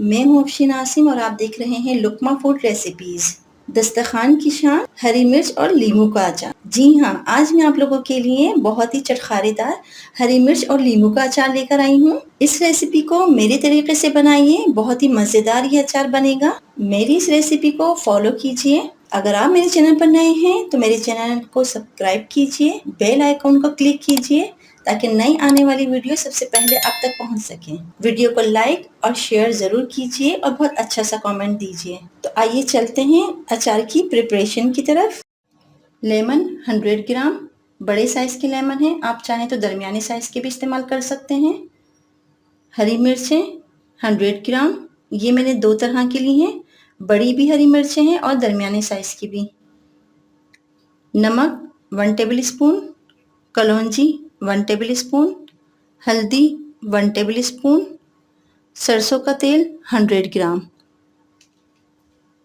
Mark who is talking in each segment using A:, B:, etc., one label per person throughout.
A: मैं हूँ अफशीन आसिम और आप देख रहे हैं लुकमा फूड रेसिपीज। दस्तरखान की शान, हरी मिर्च और लीमू का अचार। जी हाँ, आज मैं आप लोगों के लिए बहुत ही चटखारेदार हरी मिर्च और लीमू का अचार लेकर आई हूँ। इस रेसिपी को मेरे तरीके से बनाइए, बहुत ही मजेदार ये अचार बनेगा। मेरी इस रेसिपी को फॉलो कीजिए। अगर आप मेरे चैनल पर नए हैं तो मेरे चैनल को सब्सक्राइब कीजिए, बेल आइकॉन को क्लिक कीजिए ताकि नई आने वाली वीडियो सबसे पहले आप तक पहुंच सके। वीडियो को लाइक और शेयर जरूर कीजिए और बहुत अच्छा सा कमेंट दीजिए। तो आइए चलते हैं अचार की प्रिपरेशन की तरफ। लेमन 100 ग्राम, बड़े साइज के लेमन है, आप चाहें तो दरमियाने साइज के भी इस्तेमाल कर सकते हैं। हरी मिर्चें 100 ग्राम, ये मैंने दो तरह की ली हैं, बड़ी भी हरी मिर्चें हैं और दरमियाने साइज की भी। नमक 1 टेबल स्पून, कलौंजी 1 टेबल स्पून, हल्दी 1 टेबल स्पून, सरसों का तेल 100 ग्राम।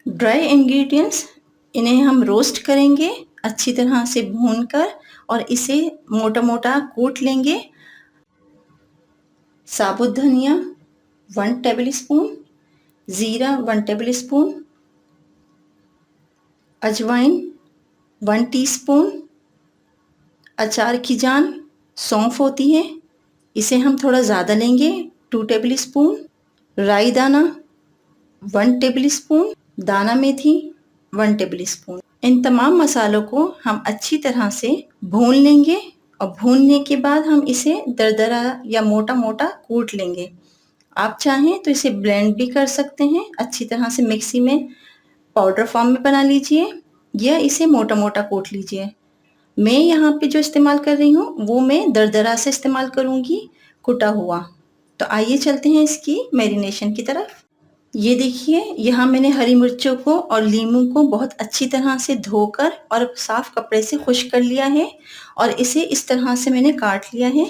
A: ड्राई इंग्रेडिएंट्स, इन्हें हम रोस्ट करेंगे अच्छी तरह से भूनकर और इसे मोटा मोटा कूट लेंगे। साबुत धनिया 1 टेबल स्पून, जीरा 1 टेबल स्पून, अजवाइन 1 टीस्पून, अचार की जान सौंफ होती है, इसे हम थोड़ा ज़्यादा लेंगे 2 टेबल स्पून, राई दाना 1 टेबल स्पून, दाना मेथी 1 टेबल स्पून। इन तमाम मसालों को हम अच्छी तरह से भून लेंगे और भूनने के बाद हम इसे दरदरा या मोटा मोटा कूट लेंगे। आप चाहें तो इसे ब्लेंड भी कर सकते हैं, अच्छी तरह से मिक्सी में पाउडर फॉर्म में बना लीजिए या इसे मोटा मोटा कूट लीजिए। मैं यहाँ पे जो इस्तेमाल कर रही हूँ वो मैं दरदरा से इस्तेमाल करूँगी, कुटा हुआ। तो आइए चलते हैं इसकी मैरिनेशन की तरफ। ये देखिए, यहाँ मैंने हरी मिर्चों को और लीमू को बहुत अच्छी तरह से धोकर और साफ कपड़े से खुश्क कर लिया है और इसे इस तरह से मैंने काट लिया है।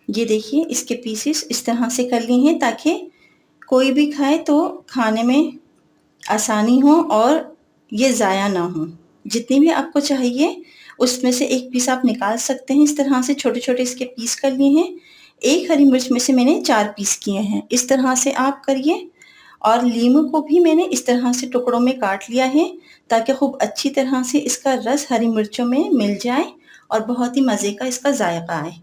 A: ये देखिए, इसके पीसेस इस तरह से कर लिए हैं ताकि कोई भी खाए तो खाने में आसानी हो और ये ज़ाया ना हो। जितनी भी आपको चाहिए उसमें से एक पीस आप निकाल सकते हैं। इस तरह से छोटे छोटे इसके पीस कर लिए हैं। एक हरी मिर्च में से मैंने 4 पीस किए हैं। इस तरह से आप करिए। और लीमू को भी मैंने इस तरह से टुकड़ों में काट लिया है ताकि खूब अच्छी तरह से इसका रस हरी मिर्चों में मिल जाए और बहुत ही मज़े का इसका जायका आए।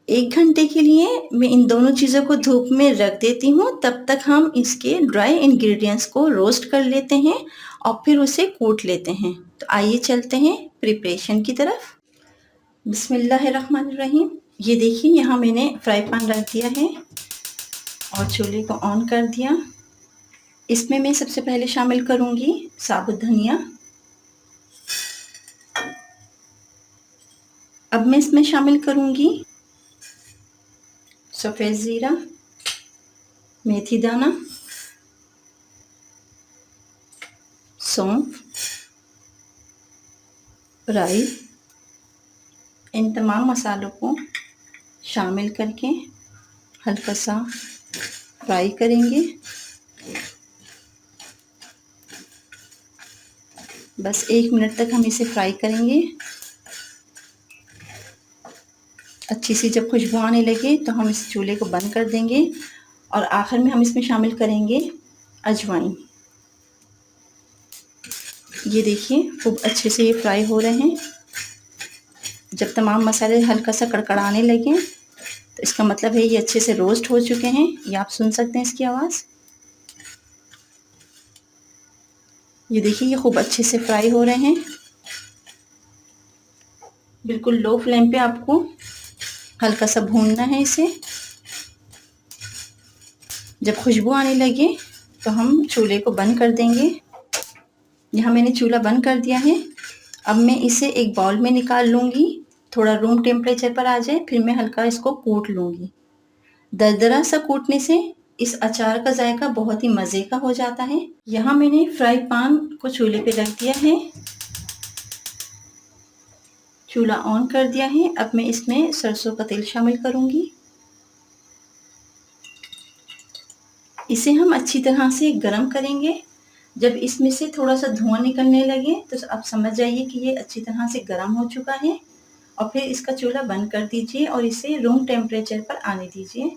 A: 1 घंटे के लिए मैं इन दोनों चीज़ों को धूप में रख देती हूँ। तब तक हम इसके ड्राई इंग्रेडिएंट्स को रोस्ट कर लेते हैं और फिर उसे कूट लेते हैं। तो आइए चलते हैं प्रिपरेशन की तरफ। बिस्मिल्लाहिर्रहमानिर्रहीम। ये देखिए, यहाँ मैंने फ्राई पैन रख दिया है और चूल्हे को ऑन कर दिया। इसमें मैं सबसे पहले शामिल करूंगी साबुत धनिया। अब मैं इसमें शामिल करूंगी सफ़ेद ज़ीरा, मेथी दाना, सौंफ, राई। इन तमाम मसालों को शामिल करके हल्का सा फ्राई करेंगे। बस 1 मिनट तक हम इसे फ्राई करेंगे। अच्छी सी जब खुशबू आने लगे तो हम इस चूल्हे को बंद कर देंगे और आखिर में हम इसमें शामिल करेंगे अजवाइन। ये देखिए, खूब अच्छे से ये फ्राई हो रहे हैं। जब तमाम मसाले हल्का सा कड़कड़ाने लगे तो इसका मतलब है ये अच्छे से रोस्ट हो चुके हैं। ये आप सुन सकते हैं इसकी आवाज़। ये देखिए, ये खूब अच्छे से फ्राई हो रहे हैं। बिल्कुल लो फ्लेम पे आपको हल्का सा भूनना है इसे। जब खुशबू आने लगे तो हम चूल्हे को बंद कर देंगे। यहाँ मैंने चूल्हा बंद कर दिया है। अब मैं इसे एक बाउल में निकाल लूँगी, थोड़ा रूम टेम्परेचर पर आ जाए, फिर मैं हल्का इसको कूट लूँगी। दरदरा सा कूटने से इस अचार का जायका बहुत ही मज़े का हो जाता है। यहाँ मैंने फ्राई पैन को चूल्हे पे रख दिया है, चूल्हा ऑन कर दिया है। अब मैं इसमें सरसों का तेल शामिल करूँगी। इसे हम अच्छी तरह से गरम करेंगे। जब इसमें से थोड़ा सा धुआं निकलने लगे तो आप समझ जाइए कि ये अच्छी तरह से गरम हो चुका है और फिर इसका चूल्हा बंद कर दीजिए और इसे रूम टेम्परेचर पर आने दीजिए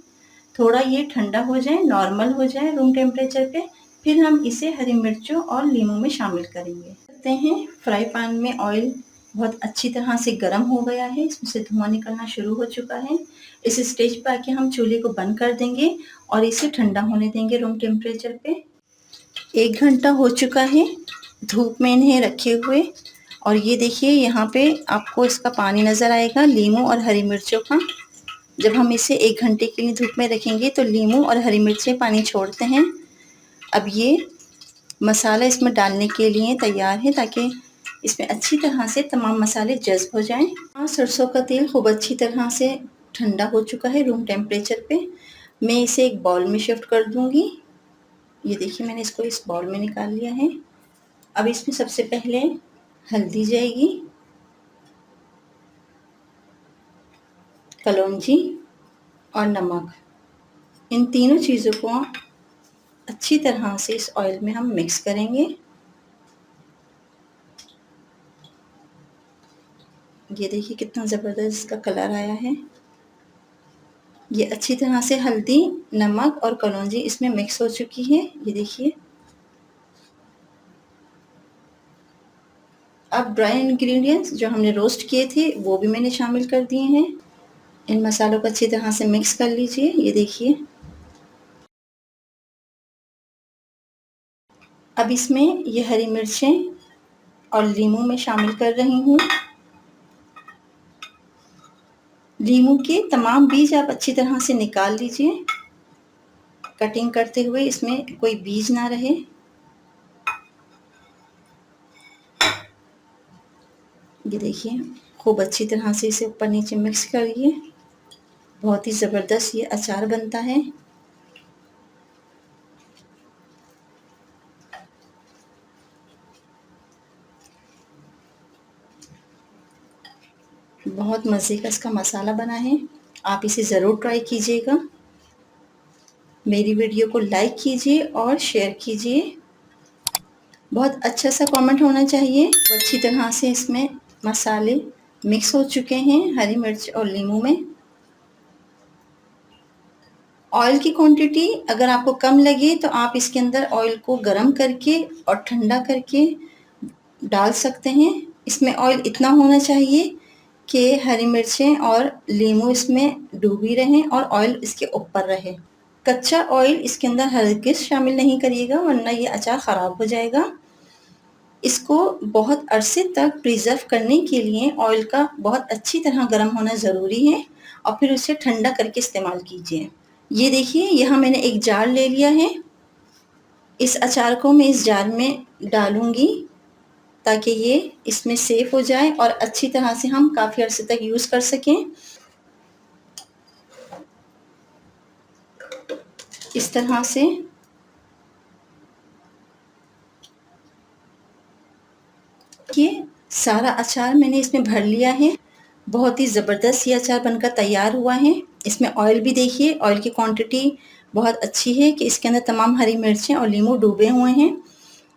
A: थोड़ा ये ठंडा हो जाए, नॉर्मल हो जाए रूम टेम्परेचर पे, फिर हम इसे हरी मिर्चों और नींबू में शामिल करेंगे। देखते हैं फ्राई पैन में ऑयल बहुत अच्छी तरह से गर्म हो गया है, इसमें से धुआं निकलना शुरू हो चुका है। इस स्टेज पर आके हम चूल्हे को बंद कर देंगे और इसे ठंडा होने देंगे रूम टेम्परेचर पे। 1 घंटा हो चुका है धूप में इन्हें रखे हुए, और ये देखिए यहाँ पे आपको इसका पानी नज़र आएगा नींबू और हरी मिर्चों का। जब हम इसे 1 घंटे के लिए धूप में रखेंगे तो नींबू और हरी मिर्चें पानी छोड़ते हैं। अब ये मसाला इसमें डालने के लिए तैयार है, ताकि इसमें अच्छी तरह से तमाम मसाले जज़्ब हो जाएं। सरसों का तेल खूब अच्छी तरह से ठंडा हो चुका है रूम टेम्परेचर पे। मैं इसे एक बाउल में शिफ्ट कर दूंगी। ये देखिए मैंने इसको इस बाउल में निकाल लिया है। अब इसमें सबसे पहले हल्दी जाएगी, कलौंजी और नमक। इन तीनों चीज़ों को अच्छी तरह से इस ऑयल में हम मिक्स करेंगे। ये देखिए कितना ज़बरदस्त इसका कलर आया है। ये अच्छी तरह से हल्दी, नमक और कलौंजी इसमें मिक्स हो चुकी है। ये देखिए। अब ड्राई इंग्रेडिएंट्स जो हमने रोस्ट किए थे वो भी मैंने शामिल कर दिए हैं। इन मसालों को अच्छी तरह से मिक्स कर लीजिए। ये देखिए। अब इसमें ये हरी मिर्चें और नींबू मैं शामिल कर रही हूँ। नींबू के तमाम बीज आप अच्छी तरह से निकाल लीजिए, कटिंग करते हुए इसमें कोई बीज ना रहे। ये देखिए खूब अच्छी तरह से इसे ऊपर नीचे मिक्स करिए। बहुत ही ज़बरदस्त ये अचार बनता है। बहुत मज़े का इसका मसाला बना है। आप इसे ज़रूर ट्राई कीजिएगा। मेरी वीडियो को लाइक कीजिए और शेयर कीजिए। बहुत अच्छा सा कमेंट होना चाहिए। अच्छी तरह से इसमें मसाले मिक्स हो चुके हैं हरी मिर्च और नींबू में। ऑयल की क्वांटिटी अगर आपको कम लगे तो आप इसके अंदर ऑयल को गर्म करके और ठंडा करके डाल सकते हैं। इसमें ऑयल इतना होना चाहिए कि हरी मिर्चें और नींबू इसमें डूबी रहें और ऑयल इसके ऊपर रहे। कच्चा ऑयल इसके अंदर हरगिज़ शामिल नहीं करिएगा, वरना ये अचार ख़राब हो जाएगा। इसको बहुत अरसे तक प्रिजर्व करने के लिए ऑयल का बहुत अच्छी तरह गर्म होना ज़रूरी है, और फिर उसे ठंडा करके इस्तेमाल कीजिए। ये देखिए यहाँ मैंने एक जार ले लिया है। इस अचार को मैं इस जार में डालूंगी ताकि ये इसमें सेफ हो जाए और अच्छी तरह से हम काफ़ी अरसे तक यूज़ कर सकें। इस तरह से ये सारा अचार मैंने इसमें भर लिया है। बहुत ही ज़बरदस्त ये अचार बनकर तैयार हुआ है। इसमें ऑयल भी देखिए, ऑयल की क्वांटिटी बहुत अच्छी है कि इसके अंदर तमाम हरी मिर्चें और नींबू डूबे हुए हैं।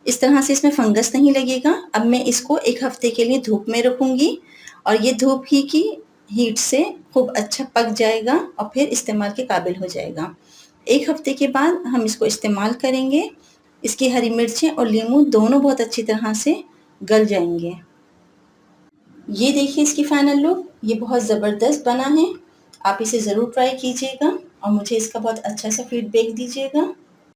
A: इस तरह से इसमें फंगस नहीं लगेगा। अब मैं इसको 1 हफ्ते के लिए धूप में रखूँगी और ये धूप ही की हीट से खूब अच्छा पक जाएगा और फिर इस्तेमाल के काबिल हो जाएगा। 1 हफ्ते के बाद हम इसको इस्तेमाल करेंगे। इसकी हरी मिर्चें और नींबू दोनों बहुत अच्छी तरह से गल जाएंगे। ये देखिए इसकी फाइनल लुक। ये बहुत ज़बरदस्त बना है। आप इसे ज़रूर ट्राई कीजिएगा और मुझे इसका बहुत अच्छा सा फीडबैक दीजिएगा।